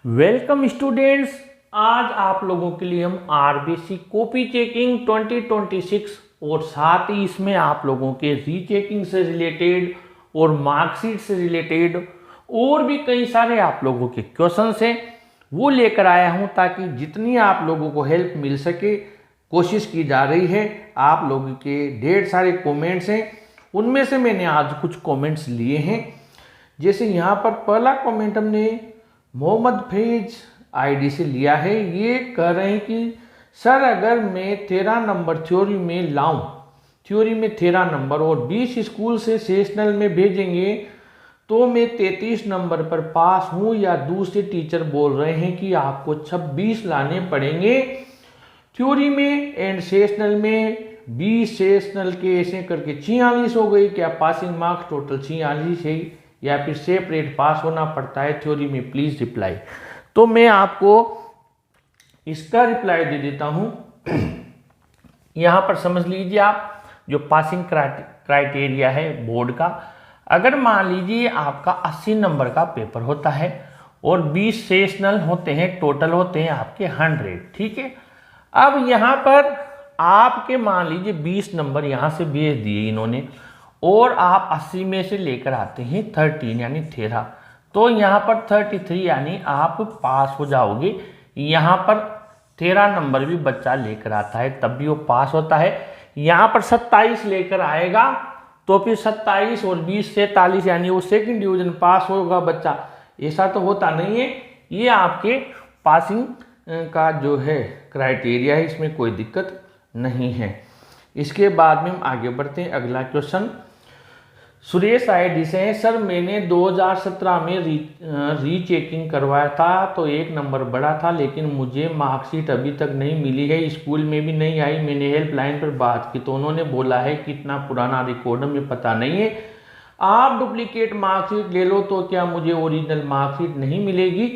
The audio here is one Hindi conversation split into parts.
Welcome students. आज आप लोगों के लिए हम आरबीसी कॉपी चेकिंग 2026 और साथ ही इसमें आप लोगों के रीचेकिंग से रिलेटेड और मार्कशीट से रिलेटेड और भी कई सारे आप लोगों के क्वेश्चंस हैं वो लेकर आया हूं, ताकि जितनी आप लोगों को हेल्प मिल सके कोशिश की जा रही है। आप लोगों के ढेर सारे कमेंट्स हैं, उनमें से मैंने आज कुछ कमेंट्स लिए हैं। जैसे यहाँ पर पहला कमेंट हमने मोहम्मद फैज आईडी से लिया है। ये कह रहे हैं कि सर अगर मैं 13 नंबर थ्योरी में लाऊं, थ्योरी में 13 नंबर और 20 स्कूल से सेशनल में भेजेंगे तो मैं 33 नंबर पर पास हूं, या दूसरे टीचर बोल रहे हैं कि आपको 26 लाने पड़ेंगे थ्योरी में एंड सेशनल में 20 सेशनल के ऐसे करके 46 हो गई। क्या पासिंग मार्क्स टोटल 46 है या फिर सेपरेट पास होना पड़ता है थ्योरी में? Please reply. तो मैं आपको इसका रिप्लाई दे देता हूं। यहां पर समझ लीजिए, आप जो पासिंग क्राइटेरिया है बोर्ड का, अगर मान लीजिए आपका 80 नंबर का पेपर होता है और 20 सेशनल होते हैं, टोटल होते हैं आपके 100, ठीक है। अब यहां पर आपके मान लीजिए 20 नंबर यहां से भेज दिए इन्होंने और आप 80 में से लेकर आते हैं 13 यानी 13, तो यहाँ पर 33 यानी आप पास हो जाओगे। यहाँ पर 13 नंबर भी बच्चा लेकर आता है तब भी वो पास होता है। यहाँ पर 27 लेकर आएगा तो फिर 27 और 20 47 यानी वो सेकंड डिवीजन पास होगा बच्चा। ऐसा तो होता नहीं है। ये आपके पासिंग का जो है क्राइटेरिया है, इसमें कोई दिक्कत नहीं है। इसके बाद में हम आगे बढ़ते हैं। अगला क्वेश्चन सुरेश आईडी से है। सर मैंने 2017 में रीचेकिंग करवाया था तो 1 नंबर बढ़ा था, लेकिन मुझे मार्कशीट अभी तक नहीं मिली है, स्कूल में भी नहीं आई। मैंने हेल्पलाइन पर बात की तो उन्होंने बोला है कि इतना पुराना रिकॉर्ड हमें पता नहीं है, आप डुप्लीकेट मार्कशीट ले लो। तो क्या मुझे ओरिजिनल मार्कशीट नहीं मिलेगी?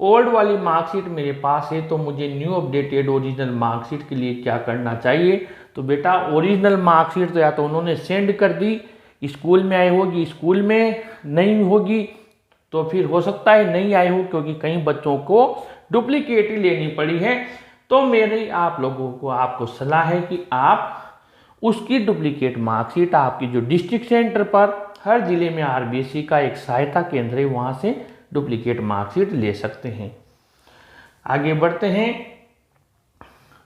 ओल्ड वाली मार्कशीट मेरे पास है, तो मुझे न्यू अपडेटेड ओरिजिनल मार्कशीट के लिए क्या करना चाहिए? तो बेटा ओरिजिनल मार्कशीट तो या तो उन्होंने सेंड कर दी, स्कूल में आई होगी, स्कूल में नहीं होगी तो फिर हो सकता है नहीं आई हो, क्योंकि कई बच्चों को डुप्लीकेट ही लेनी पड़ी है। तो मेरी आप लोगों को आपको सलाह है कि आप उसकी डुप्लीकेट मार्कशीट आपकी जो डिस्ट्रिक्ट सेंटर पर हर जिले में आरबीसी का एक सहायता केंद्र है, वहां से डुप्लीकेट मार्कशीट ले सकते हैं। आगे बढ़ते हैं।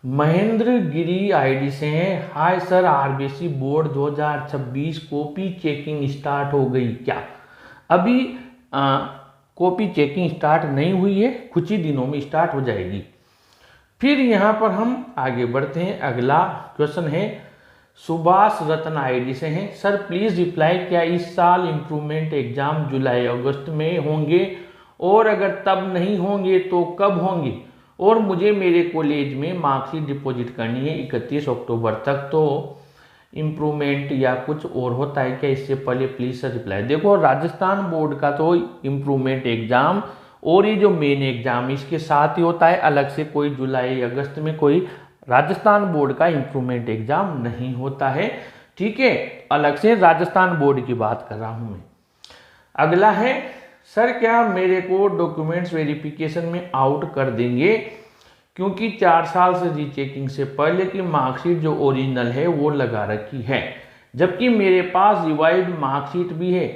महेंद्र गिरी आईडी से हैं। Hi sir, RBC board 2026 copy checking start हो गई क्या? अभी कॉपी चेकिंग स्टार्ट नहीं हुई है, कुछ ही दिनों में स्टार्ट हो जाएगी। फिर यहाँ पर हम आगे बढ़ते हैं। अगला क्वेश्चन है सुभाष रतन आईडी से हैं। सर प्लीज रिप्लाई, क्या इस साल इम्प्रूवमेंट एग्जाम जुलाई अगस्त में होंगे, और अगर तब नहीं होंगे तो कब होंगे? और मुझे मेरे कॉलेज में मार्कशीट डिपॉजिट करनी है 31 अक्टूबर तक, तो इम्प्रूवमेंट या कुछ और होता है क्या? इससे पहले प्लीज सर रिप्लाई। देखो राजस्थान बोर्ड का तो इम्प्रूवमेंट एग्जाम और ये जो मेन एग्जाम इसके साथ ही होता है, अलग से कोई जुलाई अगस्त में कोई राजस्थान बोर्ड का इम्प्रूवमेंट एग्जाम नहीं होता है, ठीक है। अलग से राजस्थान बोर्ड की बात कर रहा हूं मैं। अगला है सर क्या मेरे को डॉक्यूमेंट्स वेरिफिकेशन में आउट कर देंगे, क्योंकि 4 साल से रीचेकिंग से पहले की मार्कशीट जो ओरिजिनल है वो लगा रखी है, जबकि मेरे पास रिवाइज्ड मार्कशीट भी है।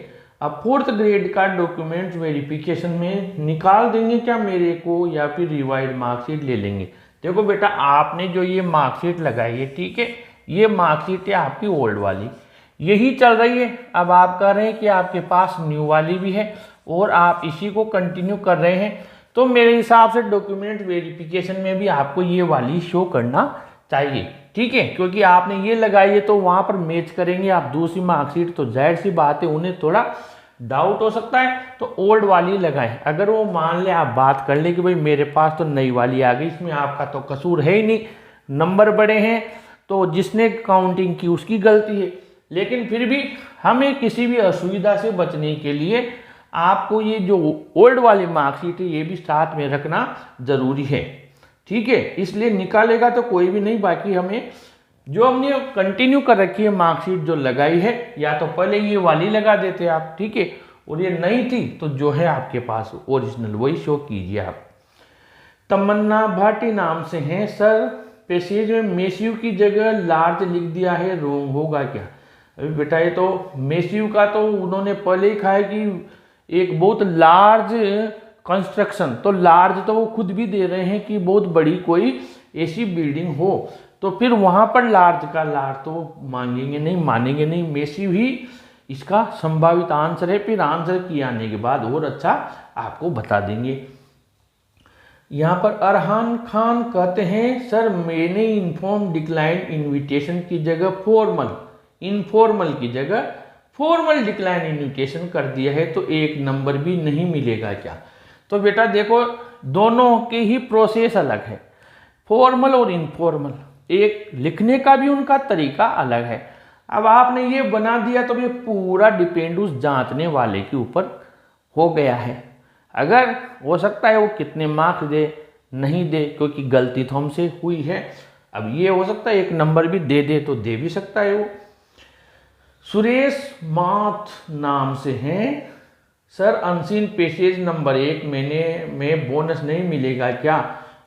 अब 4th ग्रेड का डॉक्यूमेंट्स वेरिफिकेशन में निकाल देंगे क्या मेरे को, या फिर रिवाइज्ड मार्कशीट ले लेंगे? देखो बेटा, आपने जो ये मार्कशीट लगाई है, ठीक है, ये मार्कशीट है आपकी ओल्ड वाली, यही चल रही है। अब आप कह रहे हैं कि आपके पास न्यू वाली भी है और आप इसी को कंटिन्यू कर रहे हैं, तो मेरे हिसाब से डॉक्यूमेंट वेरिफिकेशन में भी आपको ये वाली शो करना चाहिए, ठीक है। क्योंकि आपने ये लगाई है तो वहां पर मैच करेंगे आप दूसरी मार्कशीट, तो जाहिर सी बात है उन्हें थोड़ा डाउट हो सकता है, तो ओल्ड वाली लगाएं। अगर वो मान ले आप बात कर ले कि भाई मेरे पास तो नई वाली आ गई, इसमें आपका तो कसूर है ही नहीं, नंबर बड़े हैं तो जिसने काउंटिंग की उसकी गलती है। लेकिन फिर भी हमें किसी भी असुविधा से बचने के लिए आपको ये जो ओल्ड वाली मार्कशीट है ये भी साथ में रखना जरूरी है, ठीक है। इसलिए निकालेगा तो कोई भी नहीं, बाकी हमें जो हमने कंटिन्यू कर रखी है मार्कशीट जो लगाई है, या तो पहले ये वाली लगा देते आप, ठीक है, और ये नहीं थी तो जो है आपके पास ओरिजिनल वही शो कीजिए आप। तमन्ना भाटी नाम से हैं, सर पैसेज में मेस्यू की जगह लार्ज लिख दिया है, रोंग होगा क्या? अभी बेटा ये तो मेस्यू का तो उन्होंने पहले ही कहा है कि एक बहुत लार्ज कंस्ट्रक्शन, तो लार्ज तो वो खुद भी दे रहे हैं कि बहुत बड़ी कोई ऐसी बिल्डिंग हो, तो फिर वहां पर लार्ज का लार्ज तो मांगेंगे नहीं, मानेंगे नहीं। मेस्यू ही इसका संभावित आंसर है, फिर आंसर किए आने के बाद और अच्छा आपको बता देंगे। यहाँ पर अरहान खान कहते हैं, सर मैंने इन्फॉर्म डिक्लाइन इनविटेशन की जगह फॉर्मल, इनफॉर्मल की जगह फॉर्मल डिक्लाइन इनविटेशन कर दिया है, तो एक नंबर भी नहीं मिलेगा क्या? तो बेटा देखो दोनों के ही प्रोसेस अलग है, फॉर्मल और इनफॉर्मल, एक लिखने का भी उनका तरीका अलग है। अब आपने ये बना दिया तो ये पूरा डिपेंड उस जांचने वाले के ऊपर हो गया है। अगर हो सकता है वो कितने मार्क्स दे, नहीं दे, क्योंकि गलती तो हमसे हुई है। अब ये हो सकता है एक नंबर भी दे दे तो दे भी सकता है वो। सुरेश माथ नाम से हैं, सर अनसीन पेसेज नंबर 1 में बोनस नहीं मिलेगा क्या?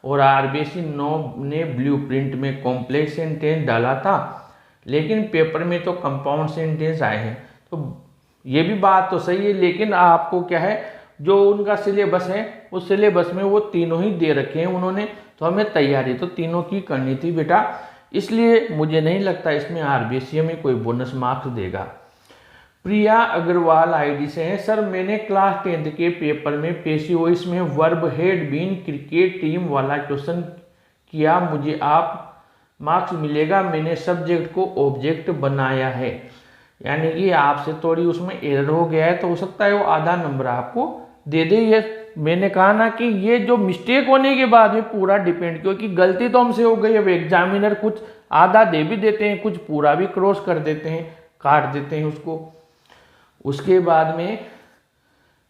और आरबीसी 9 ने ब्लूप्रिंट में कॉम्प्लेक्स सेंटेंस डाला था, लेकिन पेपर में तो कंपाउंड सेंटेंस आए हैं। तो ये भी बात तो सही है, लेकिन आपको क्या है जो उनका सिलेबस है उस सिलेबस में वो तीनों ही दे रखे हैं उन्होंने, तो हमें तैयारी तो तीनों की करनी थी बेटा, इसलिए मुझे नहीं लगता इसमें आरबीसी में कोई बोनस मार्क्स देगा। प्रिया अग्रवाल आईडी से हैं, सर मैंने क्लास 10th के पेपर में पेशियोइस में verb had been cricket team वाला क्वेश्चन किया, मुझे आप मार्क्स मिलेगा, मैंने सब्जेक्ट को ऑब्जेक्ट बनाया है। यानी कि आपसे थोड़ी उसमें एरर हो गया है, तो हो सकता है वो आधा नंबर आपको दे दे। ये मैंने कहा ना कि ये जो मिस्टेक होने के बाद में पूरा डिपेंड, क्योंकि गलती तो हमसे हो गई, अब एग्जामिनर कुछ आधा दे भी देते हैं, कुछ पूरा भी क्रॉस कर देते हैं, काट देते हैं उसको। उसके बाद में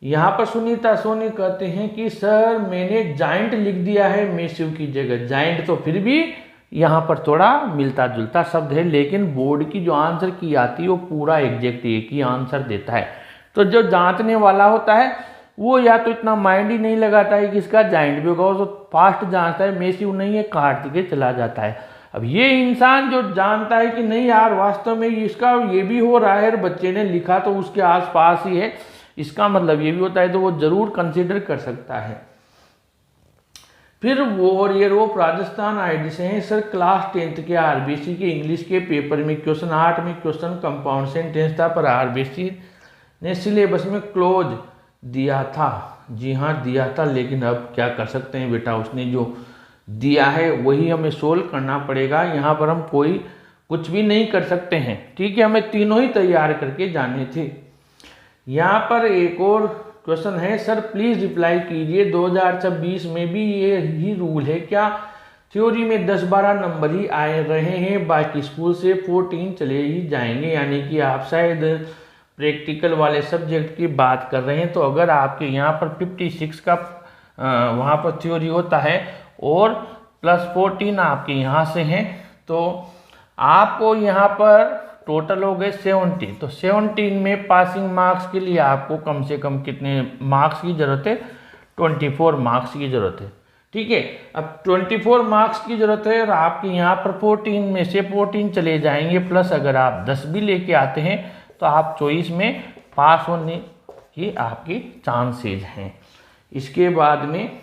यहाँ पर सुनीता सोनी कहते हैं कि सर मैंने जाइंट लिख दिया है मेस्यू की जगह, जाइंट तो फिर भी यहाँ पर थोड़ा मिलता जुलता शब्द है, लेकिन बोर्ड की जो आंसर की आती है वो पूरा एग्जैक्ट एक ही आंसर देता है। तो जो जांचने वाला होता है वो या तो इतना माइंड ही नहीं लगाता है कि इसका जाइंट भी होगा, और तो फास्ट जांचता है, मेस्यू नहीं है, काट के चला जाता है। अब ये इंसान जो जानता है कि नहीं यार वास्तव में इसका ये भी हो रहा है, बच्चे ने लिखा तो उसके आसपास ही है, इसका मतलब ये भी होता है, तो वो जरूर कंसीडर कर सकता है। फिर वो राजस्थान आईडी से हैं, सर क्लास 10th के आरबीसी के इंग्लिश के पेपर में क्वेश्चन 8 में क्वेश्चन कंपाउंड सेंटेंस था, पर आरबीसी ने सिलेबस में क्लोज दिया था। जी हाँ दिया था, लेकिन अब क्या कर सकते हैं बेटा, उसने जो दिया है वही हमें सोल्व करना पड़ेगा, यहाँ पर हम कोई कुछ भी नहीं कर सकते हैं। ठीक है, हमें तीनों ही तैयार करके जाने थे। यहाँ पर एक और क्वेश्चन है, सर प्लीज रिप्लाई कीजिए 2026 में भी ये ही रूल है क्या? थ्योरी में 10-12 नंबर ही आए रहे हैं, बाकी स्कूल से 14 चले ही जाएंगे, यानी कि आप शायद प्रैक्टिकल वाले सब्जेक्ट की बात कर रहे हैं। तो अगर आपके यहाँ पर 56 का वहाँ पर थ्योरी होता है और +14 आपके यहाँ से हैं, तो आपको यहाँ पर टोटल हो गए 70। तो 17 में पासिंग मार्क्स के लिए आपको कम से कम कितने मार्क्स की ज़रूरत है? 24 मार्क्स की ज़रूरत है। ठीक है, अब 24 मार्क्स की ज़रूरत है और आपके यहाँ पर 14 में से 14 चले जाएंगे, प्लस अगर आप 10 भी लेके आते हैं तो आप 24 में पास होने की आपकी चांसेज हैं। इसके बाद में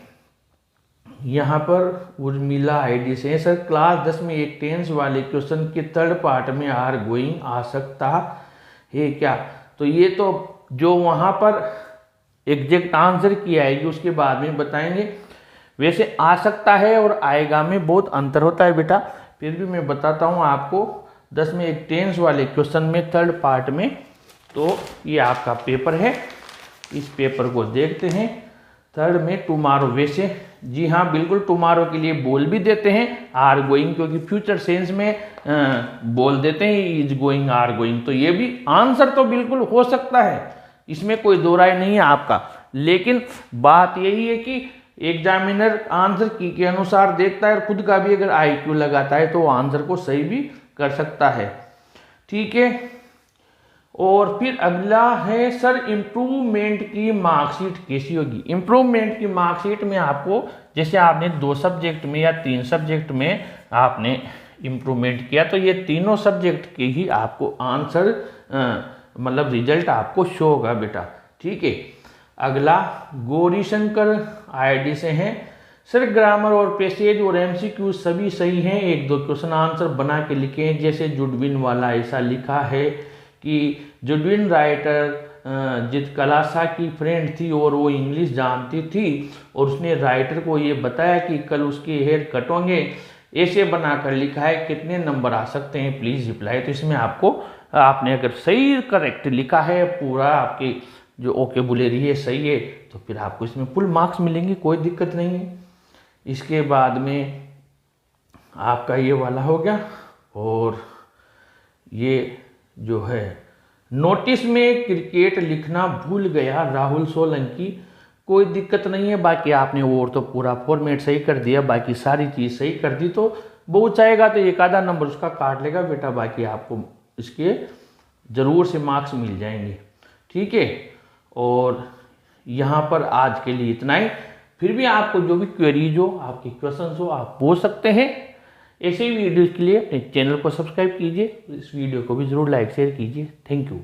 यहाँ पर उर्मिला आईडी से, सर क्लास 10 में एक टेंस वाले क्वेश्चन के थर्ड पार्ट में आर गोइंग आ सकता है क्या? तो ये तो जो वहाँ पर एग्जैक्ट आंसर की आएगी उसके बाद में बताएंगे। वैसे आ सकता है और आएगा में बहुत अंतर होता है बेटा, फिर भी मैं बताता हूँ आपको। 10 में एक टेंस वाले क्वेश्चन में थर्ड पार्ट में, तो ये आपका पेपर है, इस पेपर को देखते हैं। थर्ड में टुमारो, वैसे जी हाँ बिल्कुल टुमारो के लिए बोल भी देते हैं आर गोइंग, क्योंकि फ्यूचर सेंस में बोल देते हैं इज गोइंग आर गोइंग, तो ये भी आंसर तो बिल्कुल हो सकता है, इसमें कोई दो राय नहीं है आपका। लेकिन बात यही है कि एग्जामिनर आंसर की के अनुसार देखता है और खुद का भी अगर IQ लगाता है तो वो आंसर को सही भी कर सकता है। ठीक है, और फिर अगला है सर इम्प्रूवमेंट की मार्कशीट कैसी होगी। इम्प्रूवमेंट की मार्कशीट में आपको जैसे आपने 2 सब्जेक्ट में या 3 सब्जेक्ट में आपने इम्प्रूवमेंट किया तो ये तीनों सब्जेक्ट के ही आपको आंसर मतलब रिजल्ट आपको शो होगा बेटा, ठीक है। अगला गौरीशंकर आईआईटी से हैं, सर ग्रामर और पैसेज और एमसीक्यू सभी सही हैं, 1-2 क्वेश्चन आंसर बना के लिखे हैं। जैसे जुडविन वाला ऐसा लिखा है कि जुडविन राइटर जित कलासा की फ्रेंड थी और वो इंग्लिश जानती थी और उसने राइटर को ये बताया कि कल उसके हेयर कट होंगे, ऐसे बनाकर लिखा है, कितने नंबर आ सकते हैं प्लीज़ रिप्लाई। तो इसमें आपको आपने अगर सही करेक्ट लिखा है, पूरा आपकी जो वोकैबुलरी है सही है, तो फिर आपको इसमें फुल मार्क्स मिलेंगे, कोई दिक्कत नहीं है। इसके बाद में आपका ये वाला हो गया। और ये जो है नोटिस में क्रिकेट लिखना भूल गया राहुल सोलंकी, कोई दिक्कत नहीं है। बाकी आपने और तो पूरा फॉर्मेट सही कर दिया, बाकी सारी चीज़ सही कर दी, तो वो चाहेगा तो 1 आधा नंबर उसका काट लेगा बेटा, बाकी आपको इसके ज़रूर से मार्क्स मिल जाएंगे, ठीक है। और यहाँ पर आज के लिए इतना ही। फिर भी आपको जो भी क्वेरीज हो, आपके क्वेश्चंस हो, आप पूछ सकते हैं। ऐसे ही वीडियोज़ के लिए अपने चैनल को सब्सक्राइब कीजिए, इस वीडियो को भी ज़रूर लाइक शेयर कीजिए। Thank you.